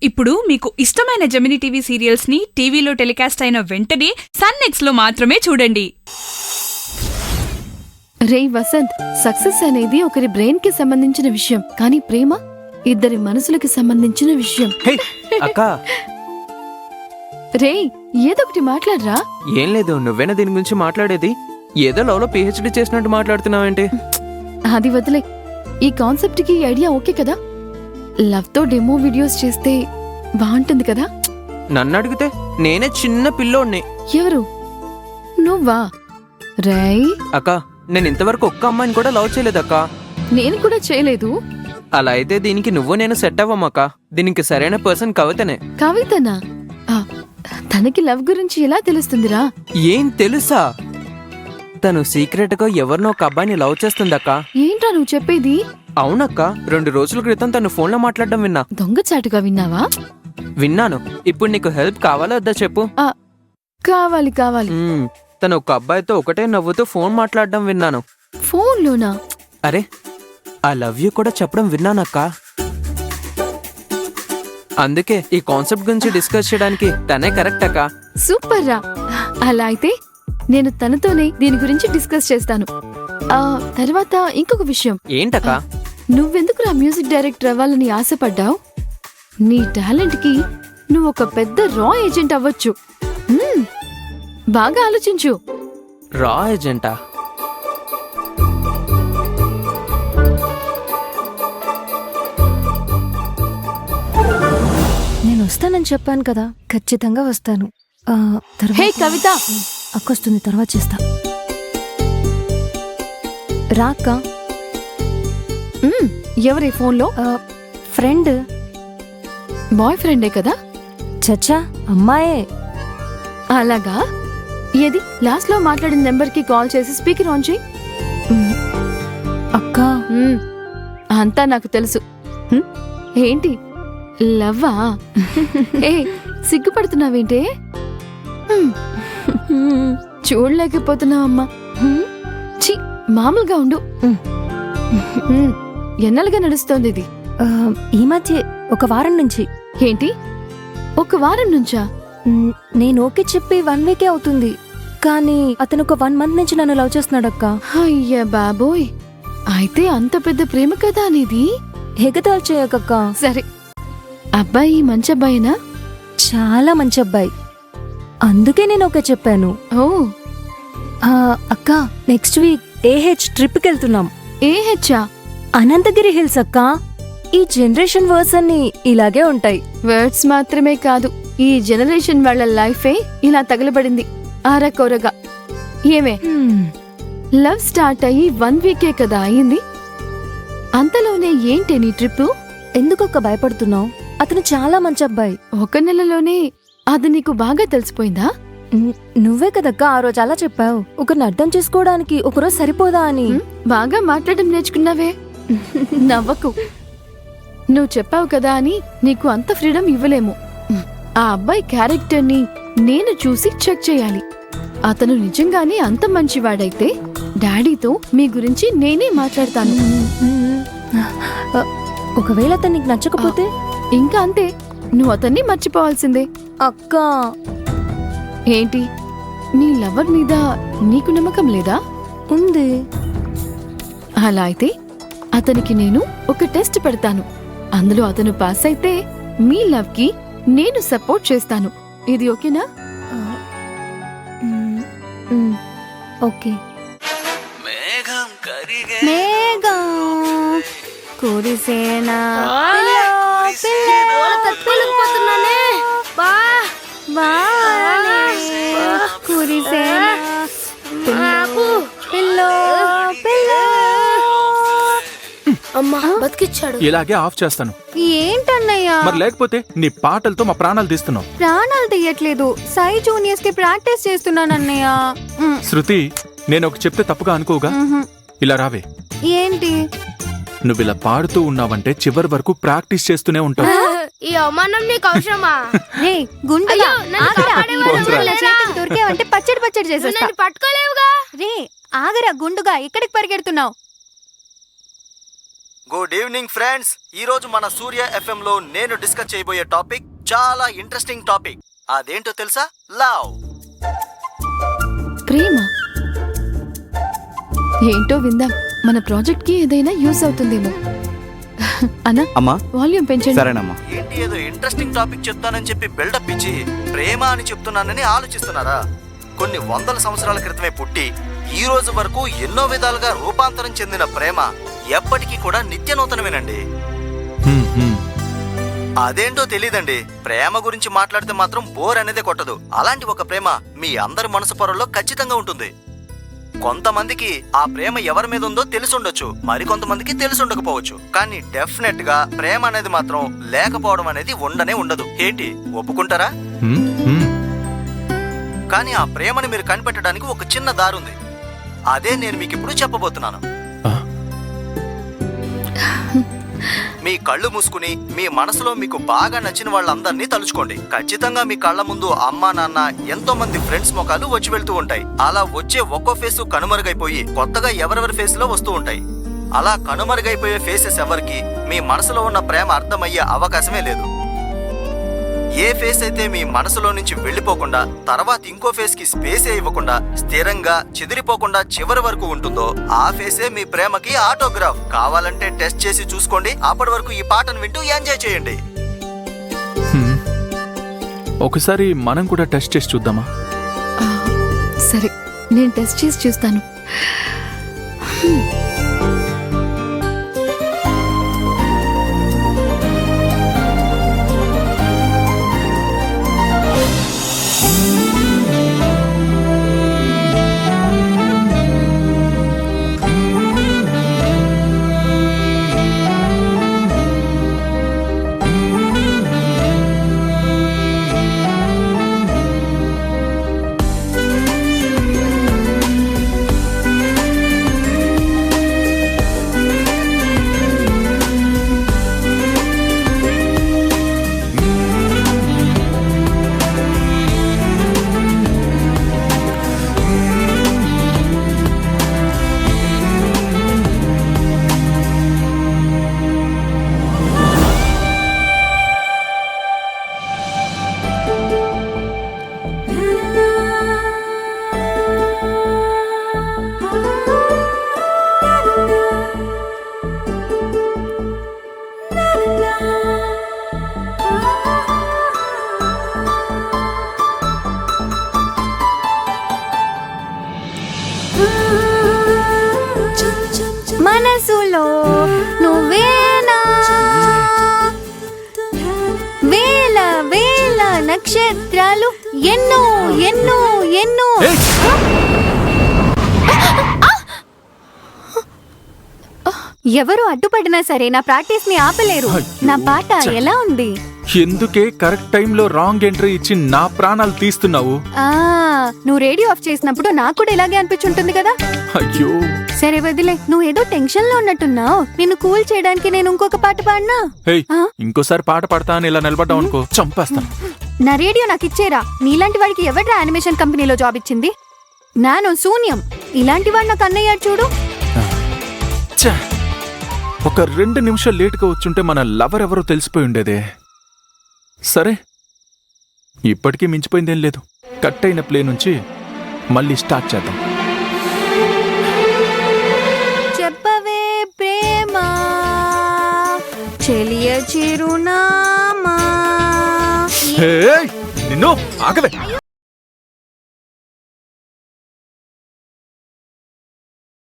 ఇప్పుడు మీకు ఇష్టమైన జెమినీ టీవీ సీరియల్స్ ని టీవీలో టెలికాస్ట్ అయిన వెంటనే సన్ నెక్స్ట్ లో మాత్రమే చూడండి. రే వసంత్, సక్సెస్ అనేది ఒకరి బ్రెయిన్ కి సంబంధించిన విషయం, కానీ ప్రేమ ఇద్దరి మనసులకి సంబంధించిన విషయం. రే, ఏదొకటి మాట్లాడరా. ఏం లేదు, నువ్వేనా దీని గురించి మాట్లాడేది? ఏదో లవ్ లో పిహెచ్డి చేసినట్టు మాట్లాడుతున్నావేంటి? అది వదిలే. ఈ కాన్సెప్ట్ కి ఐడియా ఓకే కదా? లవ్ తో డెమో వీడియోస్ చేస్తే బాగుంటుంది కదా? నన్ను అడిగితే నేనే చిన్న పిల్లోడ్ని. ఎవరు? నువ్వా? రై అక్క, నేను ఇంతవరకు ఒక్క అమ్మాయిని కూడా లవ్ చేయలేదక్క. నేను కూడా చేయలేదు. అలా అయితే దీనికి నువ్వు నేను సెట్ అవ్వమక్క. దీనికి సరైన పర్సన్ కవితనే. కవితనా? తనకి లవ్ గురించి ఎలా తెలుస్తుందిరా? ఏం తెలుసా? తను సీక్రెట్ గా ఎవరినో ఒక అబ్బాయిని లవ్ చేస్తుందక్క. ఏంట్రా నువ్వు చెప్పేది? అవునక్క, 2 రోజుల క్రితం తను ఫోన్ లో మాట్లాడడం విన్నా. దొంగచాటుగా విన్నావా? విన్నాను. ఇప్పుడు నీకు హెల్ప్ కావాలా వద్దా చెప్పు? కావాలి కావాలి. తను ఒక అబ్బాయితో ఒకటే నవ్వుతూ ఫోన్ మాట్లాడడం విన్నాను. ఫోన్ లోనా? అరే, ఐ లవ్ యూ కూడా చెప్పడం విన్నానక్క. అందుకే ఈ కాన్సెప్ట్ గురించి డిస్కస్ చేయడానికి తనే కరెక్ట్ అక్క. సూపర్ రా. అలా అయితే నేను తనతోనే దీని గురించి డిస్కస్ చేస్తాను. తర్వాత ఇంకొక విషయం. ఏంటక్క? నువ్వెందుకు రా మ్యూజిక్ డైరెక్టర్ అవ్వాలని ఆశపడ్డావు? నీ టాలెంట్ కి నువ్వు ఒక పెద్ద రా ఏజెంట్ అవ్వచ్చు. బాగా ఆలోచించు. రా ఏజెంటా? నేను వస్తానని చెప్పాను కదా, ఖచ్చితంగా వస్తాను. హే కవిత, అక్కొస్తుంది, తర్వాత చేస్తా. రాక్క. ఎవరి ఫోన్లో? ఫ్రెండ్. బాయ్ ఫ్రెండే కదా? చచ్చా, అమ్మాయే. అలాగా? ఏది లాస్ట్ లో మాట్లాడిన నెంబర్ కి కాల్ చేసి స్పీకర్ ఆన్ చేయి. అక్క, అంతా నాకు తెలుసు. ఏంటి, లవ్వా? ఏ, సిగ్గుపడుతున్నావేంటే? చూడలేకపోతున్నావమ్మా. ఛీ, మామూలుగా ఉండు. ఎన్నలుగా నడుస్తోంది ఇది? ఈ మధ్య 1 వారం నుంచి. ఏంటి, 1 వారం నుంచా? నేను ఓకే చెప్పి 1 వీకే అవుతుంది, కానీ అతను ఒక 1 మంత్ నుంచి నన్ను లవ్ చేస్తున్నాడక్క. అయ్యా బాబోయ్, అయితే అంత పెద్ద ప్రేమ కదా అనేది? ఎగతాళి చేయకక్క. సరే, అబ్బాయి మంచి అబ్బాయినా? చాలా మంచి అబ్బాయి, అందుకే నేను ఓకే చెప్పాను. ఓ అక్క, నెక్స్ట్ వీక్ ఏహెచ్ ట్రిప్కి వెళ్తున్నాం. ఏహెచ్చా? అనంతగిరి హిల్స్ అక్క. ఈ జనరేషన్ వర్డ్స్ అన్ని ఇలాగే ఉంటాయి. వర్డ్స్ మాత్రమే కాదు, ఈ జనరేషన్ వాళ్ళ లైఫే ఇలా తగలబడింది ఆరకొరగా. ఏమే, లవ్ స్టార్ట్ అయ్యి 1 వీకే కదా అయింది, అంతలోనే ఏంటి నీ ట్రిప్? ఎందుకొక్క భయపడుతున్నావు? అతను చాలా మంచి అబ్బాయి. 1 నెలలోనే అది నీకు బాగా తెలిసిపోయిందా? నువ్వే కదక్క ఆ రోజు అలా చెప్పావు, ఒకరిని అర్థం చేసుకోవడానికి ఒకరోజు సరిపోదా అని. బాగా మాట్లాడడం నేర్చుకున్నావే. నవ్వకు. నువ్వు చెప్పావు కదా అని నీకు అంత ఫ్రీడమ్ ఇవ్వలేము. ఆ అబ్బాయి క్యారెక్టర్ని నేను చూసి చెక్ చేయాలి. అతను నిజంగానే అంత మంచివాడైతే డాడీతో మీ గురించి నేనే మాట్లాడతాను. ఒకవేళ అతను నీకు నచ్చకపోతే? ఇంకా అంతే, నువ్వు అతన్ని మర్చిపోవాల్సిందే. అక్క, ఏంటి, నీ లవర్ మీద నీకు నమ్మకం లేదా? ఉంది. అలా అయితే అతనికి నేను ఒక టెస్ట్ పెడతాను. అందులో అతను పాస్ అయితే మీ లవ్ కి నేను సపోర్ట్ చేస్తాను. ఇది ఓకేనా? ఓకే. మేఘం కురిసేనా అమ్మా బతికిచ్చాడు. ఇలాగే ఆఫ్ చేస్తాను. ఏంటన్నయ్యా? మరి లేకపోతే నీ పాటలతో మా ప్రాణాలు తీస్తున్నావు. ప్రాణాలు తీయట్లేదు, సాయి జూనియర్స్ కి ప్రాక్టీస్ చేస్తున్నానన్నయ్య. శృతి, నేను ఒక చెప్తే తప్పుగా అనుకోగా. ఇలా రావే. ఏంటి? నువ్వు ఇలా పాడుతూ ఉన్నావంటే చివరి వరకు ప్రాక్టీస్ చేస్తూనే ఉంటావు. ఈ అవమానం నీకు అవసరమా? రే గుండె, దొరికేవంటే పచ్చడి పచ్చడి చేసేస్తా. పట్టుకోలేవుగా. రే ఆగరా గుండుగా, ఎక్కడికి పరిగెడుతున్నావు? Good evening friends. ఈ రోజు మన సూర్య ఎఫ్ఎం లో నేను డిస్కస్ చేయబోయే టాపిక్ చాలా ఇంట్రెస్టింగ్ టాపిక్. అదేంటో తెలుసా? లవ్. ప్రేమ ఏంటో విందాం. మన ప్రాజెక్ట్ కి ఏదైనా యూస్ అవుతుందేమో. అన్నా అమ్మా వాల్యూమ్ పెంచండి. సరేనమ్మా. ఏంటి ఏదో ఇంట్రెస్టింగ్ టాపిక్ చెప్తానని చెప్పి బిల్డప్ ఇచ్చి ప్రేమ అని చెప్తున్నానని ఆలోచిస్తున్నారా? కొన్ని వందల సంవత్సరాల క్రితమే పుట్టి ఈ రోజు వరకు ఎన్నో విధాలుగా రూపాంతరం చెందిన ప్రేమ ఎప్పటికీ కూడా నిత్య నూతనమేనండి. అదేంటో తెలీదండి. ప్రేమ గురించి మాట్లాడితే మాత్రం బోర్ అనేదే కొట్టదు. అలాంటి ఒక ప్రేమ మీ అందరి మనసు పొరల్లో ఖచ్చితంగా ఉంటుంది. కొంతమందికి ఆ ప్రేమ ఎవరి మీద ఉందో తెలిసుండొచ్చు, మరి కొంతమందికి తెలిసుండకపోవచ్చు. కానీ డెఫినెట్ గా ప్రేమ అనేది మాత్రం లేకపోవడం అనేది ఉండనే ఉండదు. ఏంటి, ఒప్పుకుంటారా? కానీ ఆ ప్రేమని మీరు కనిపెట్టడానికి ఒక చిన్న దారుంది. అదే నేను మీకు ఇప్పుడు చెప్పబోతున్నాను. మీ కళ్ళు మూసుకుని మీ మనసులో మీకు బాగా నచ్చిన వాళ్ళందరినీ తలుచుకోండి. ఖచ్చితంగా మీ కళ్ళ ముందు అమ్మా నాన్న ఎంతో మంది ఫ్రెండ్స్ ముఖాలు వచ్చి వెళ్తూ ఉంటాయి. అలా వచ్చే ఒక్కో ఫేసు కనుమరుగైపోయి కొత్తగా ఎవరెవరి ఫేస్ లో వస్తూ ఉంటాయి. అలా కనుమరుగైపోయే ఫేసెస్ ఎవరికి మీ మనసులో ఉన్న ప్రేమ అర్థమయ్యే అవకాశమే లేదు. ఏ ఫేస్ అయితే మీ మనసులో నుంచి వెళ్ళిపోకుండా తర్వాత ఇంకో ఫేస్ కి స్పేసే ఇవ్వకుండా స్థిరంగా చెదిరిపోకుండా చివరి వరకు ఉంటుందో ఆ ఫేసే మీ ప్రేమకి ఆటోగ్రాఫ్. కావాలంటే టెస్ట్ చేసి చూసుకోండి. అప్పటి వరకు ఈ పాటను వింటూ ఎంజాయ్ చేయండి. ఒకసారి మనం కూడా టెస్ట్ చేసి చూద్దామా? సరే, నేను టెస్ట్ చేసి చూస్తాను. మనసులో నువ్వేనా, వేల వేల నక్షత్రాలు ఎన్నో ఎన్నో ఎన్నో. ఎవరు అడ్డుపడినా సరే నా ప్రాక్టీస్ ని ఆపలేరు. నా పాట ఎలా ఉంది? ఎందుకే కరెక్ట్ టైంలో రాంగ్ ఎంట్రీ ఇచ్చి నా ప్రాణాలు తీస్తున్నావు? నువ్వు రేడియో ఆఫ్ చేసినప్పుడు నాకు కూడా ఇలాగే అనిపించుంటుంది కదా. అయ్యో సరే వదిలే, నువ్వు ఏదో టెన్షన్ లో ఉన్నట్టున్నావు. నిన్ను కూల్ చేయడానికి నేను ఇంకొక పాట పాడినా? ఇంకోసారి పాట పాడతా అని ఇలా నిలబడ్డావు అనుకో, చంపేస్తాను. నా రేడియో నాకు ఇచ్చేరా. నీలాంటి వాడికి ఎవడ్రా యానిమేషన్ కంపెనీలో జాబ్ ఇచ్చింది? నాను శూన్యం. ఇలాంటి వాడు నాకు అన్నయ్యాడు చూడు. ఒక 2 నిమిషాలు లేటుగా వచ్చుంటే మన లవర్ ఎవరో తెలిసిపోయి ఉండేదే. సరే, ఇప్పటికీ మించిపోయిందేం లేదు. కట్ అయిన ప్లే నుంచి మళ్ళీ స్టార్ట్ చేద్దాం. చెప్పవే ప్రేమ చెలియ చిరునామా. నిన్ను ఆగవే.